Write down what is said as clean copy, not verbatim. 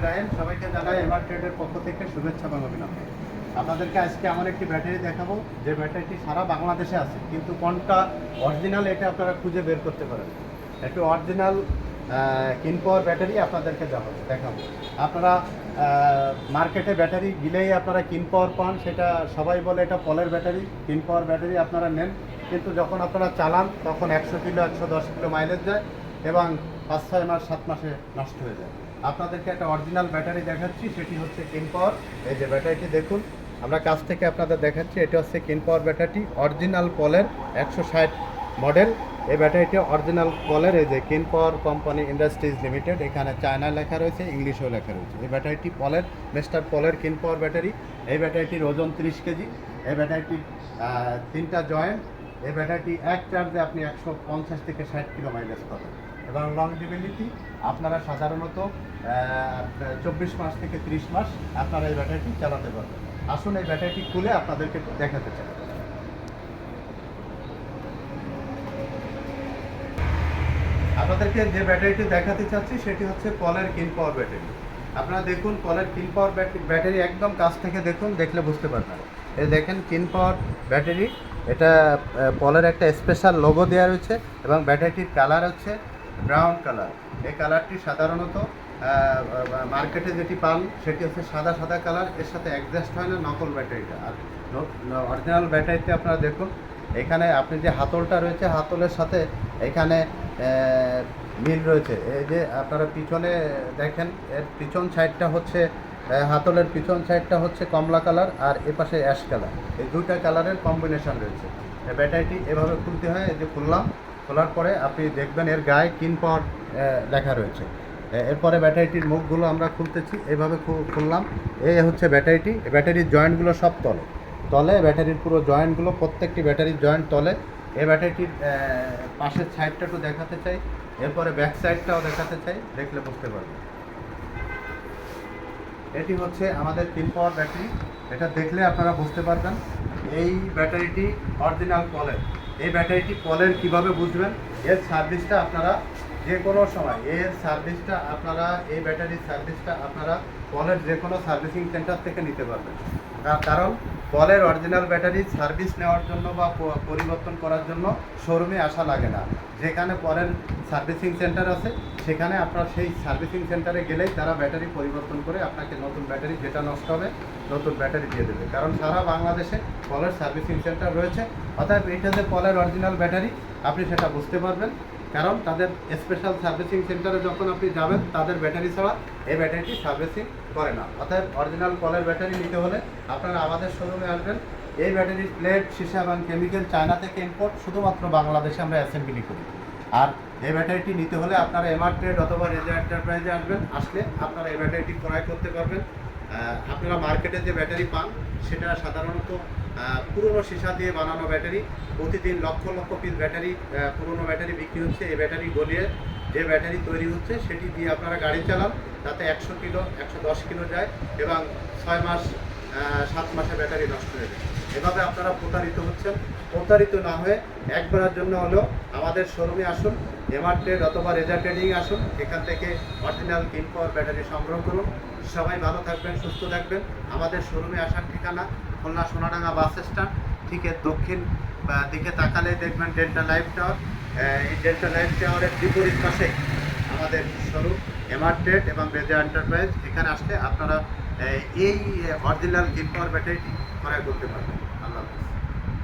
রায়ন, সবাইকে জানাই এমআর ট্রেডের পক্ষ থেকে শুভেচ্ছা এবং অভিনন্দন। আপনাদেরকে আজকে এমন একটি ব্যাটারি দেখাবো যে ব্যাটারিটি সারা বাংলাদেশে আছে, কিন্তু কোনটা অরিজিনাল এটা আপনারা খুঁজে বের করতে পারেন। একটু অরিজিনাল কিনপাওয়ার ব্যাটারি আপনাদেরকে দেখাবো। আপনারা মার্কেটে ব্যাটারি গিলেই আপনারা কিনপাওয়ার পান, সেটা সবাই বলে এটা পলের ব্যাটারি, কিনপাওয়ার ব্যাটারি আপনারা নেন, কিন্তু যখন আপনারা চালান তখন 100 কিলো 110 কিলো মাইলেজ যায় এবং 5-6 মাস 7 মাসে নষ্ট হয়ে যায়। আপনাদেরকে একটা অরিজিনাল ব্যাটারি দেখাচ্ছি, সেটি হচ্ছে কিনপাওয়ার। এই যে ব্যাটারিটি দেখুন, আমরা কাছ থেকে আপনাদের দেখাচ্ছি। এটা হচ্ছে কিনপাওয়ার ব্যাটারিটি, অরিজিনাল পলের 160 মডেল। এই ব্যাটারিটি অরিজিনাল পলের। এই যে কিনপাওয়ার কোম্পানি ইন্ডাস্ট্রিজ লিমিটেড, এখানে চায়না লেখা রয়েছে, ইংলিশেও লেখা রয়েছে। এই ব্যাটারিটি পলের, মিস্টার পলের কিনপাওয়ার ব্যাটারি। এই ব্যাটারিটির ওজন 30 কেজি। এই ব্যাটারিটির 3টা জয়েন্ট। এই ব্যাটারিটি এক চার্জে আপনি 150 থেকে 60 কিলো মাইলেজ পাবেন এবং লংজিবিলিটি আপনারা সাধারণত 24 মাস থেকে 30 মাস আপনারা এই ব্যাটারিটি চালাতে পারবেন। আসুন এই ব্যাটারিটি খুলে আপনাদেরকে দেখাতে চাই। আপনাদেরকে যে ব্যাটারিটি দেখাতে চাচ্ছি সেটি হচ্ছে পলের কিনপাওয়ার ব্যাটারি। আপনারা দেখুন, পলের কিনপাওয়ার ব্যাটারি একদম কাছ থেকে দেখুন, দেখলে বুঝতে পারবেন। এই দেখেন কিনপাওয়ার ব্যাটারি, এটা পলের একটা স্পেশাল লোগো দেওয়া রয়েছে এবং ব্যাটারিটির কালার হচ্ছে ব্রাউন কালার। এই কালারটি সাধারণত মার্কেটে যেটি পান সেটি হচ্ছে সাদা সাদা কালার, এর সাথে অ্যাডজাস্ট হয় না নকল ব্যাটারিটা। আর অরিজিনাল ব্যাটারিতে আপনারা দেখুন, এখানে আপনি যে হাতলটা রয়েছে, হাতলের সাথে এখানে মিল রয়েছে। এই যে আপনারা পিছনে দেখেন, এর পিছন সাইডটা হচ্ছে হাতলের পিছন সাইডটা হচ্ছে কমলা কালার আর এপাশে অ্যাশ কালার, এই দুইটা কালারের কম্বিনেশন রয়েছে। ব্যাটারিটি এভাবে খুলতে হয়। এই যে খুললাম, খোলার পরে আপনি দেখবেন এর গায়ে কিনপাওয়ার লেখা রয়েছে। এরপরে ব্যাটারিটির মুখগুলো আমরা খুলতেছি, এইভাবে খুললাম। এই হচ্ছে ব্যাটারিটি। ব্যাটারির জয়েন্টগুলো সব তলে ব্যাটারির পুরো জয়েন্টগুলো, প্রত্যেকটি ব্যাটারির জয়েন্ট তলে। এই ব্যাটারিটির পাশের সাইডটা একটু দেখাতে চাই, এরপরে ব্যাক সাইডটাও দেখাতে চাই, দেখলে বুঝতে পারবেন। এটি হচ্ছে আমাদের কিনপাওয়ার ব্যাটারি। এটা দেখলে আপনারা বুঝতে পারবেন এই ব্যাটারিটি অরিজিনাল পলের। এই ব্যাটারিটি পলের কিভাবে বুঝবেন? এর সার্ভিসটা আপনারা যে কোনো সময়, এর সার্ভিসটা আপনারা, এই ব্যাটারির সার্ভিসটা আপনারা পলের যে কোনো সার্ভিসিং সেন্টার থেকে নিতে পারবেন। কারণ পলের অরিজিনাল ব্যাটারি সার্ভিস নেওয়ার জন্য বা পরিবর্তন করার জন্য শোরুমে আসা লাগে না। যেখানে পলের সার্ভিসিং সেন্টার আছে সেখানে আপনার সেই সার্ভিসিং সেন্টারে গেলেই তারা ব্যাটারি পরিবর্তন করে আপনাকে নতুন ব্যাটারি, যেটা নষ্ট হবে নতুন ব্যাটারি দিয়ে দেবে। কারণ সারা বাংলাদেশে পলের সার্ভিসিং সেন্টার রয়েছে। অর্থাৎ এটা যে পলের অরিজিনাল ব্যাটারি আপনি সেটা বুঝতে পারবেন, কারণ তাদের স্পেশাল সার্ভিসিং সেন্টারে যখন আপনি যাবেন তাদের ব্যাটারি ছাড়া এই ব্যাটারিটি সার্ভিসিং করে না। অর্থাৎ অরিজিনাল পলের ব্যাটারি নিতে হলে আপনারা আমাদের শোরুমে আসবেন। এই ব্যাটারির প্লেট, সীসা এবং কেমিক্যাল চায়না থেকে ইম্পোর্ট, শুধুমাত্র বাংলাদেশে আমরা অ্যাসেম্বলি করি। আর এই ব্যাটারিটি নিতে হলে আপনারা এমআর ট্রেড অথবা রেজা এন্টারপ্রাইজে আসবেন। আসলে আপনারা এই ব্যাটারিটি ক্রয় করতে পারবেন। আপনারা মার্কেটে যে ব্যাটারি পান সেটা সাধারণত পুরনো সীসা দিয়ে বানানো ব্যাটারি। প্রতিদিন লক্ষ লক্ষ পিস ব্যাটারি, পুরনো ব্যাটারি বিক্রি হচ্ছে। এই ব্যাটারি গলিয়ে যে ব্যাটারি তৈরি হচ্ছে সেটি দিয়ে আপনারা গাড়ি চালান, তাতে 100 কিলো 110 কিলো যায় এবং 6 মাস 7 মাসে ব্যাটারি নষ্ট হয়ে যায়। এভাবে আপনারা প্রতারিত হচ্ছেন। প্রতারিত না হয়ে একবারের জন্য হলেও আমাদের শোরুমে আসুন, এমআর ট্রেড অথবা রেজা ট্রেডিং আসুন। এখান থেকে অরিজিনাল কিনপাওয়ার ব্যাটারি সংগ্রহ করুন। সবাই ভালো থাকবেন, সুস্থ থাকবেন। আমাদের শোরুমে আসার ঠিকানা খুলনা সোনাডাঙ্গা বাস স্ট্যান্ড থেকে দক্ষিণ দিকে তাকালে দেখবেন ডেল্টা লাইফ টাওয়ার। এই ডেল্টা লাইফ টাওয়ারের বিপরীত পাশে আমাদের শোরুম এমআর ট্রেড এবং রেজা এন্টারপ্রাইজ। এখানে আসলে আপনারা এই অরিজিনাল কিনপাওয়ার ব্যাটারিটি ক্রয় করতে পারবেন। আল্লাহ হাফেজ।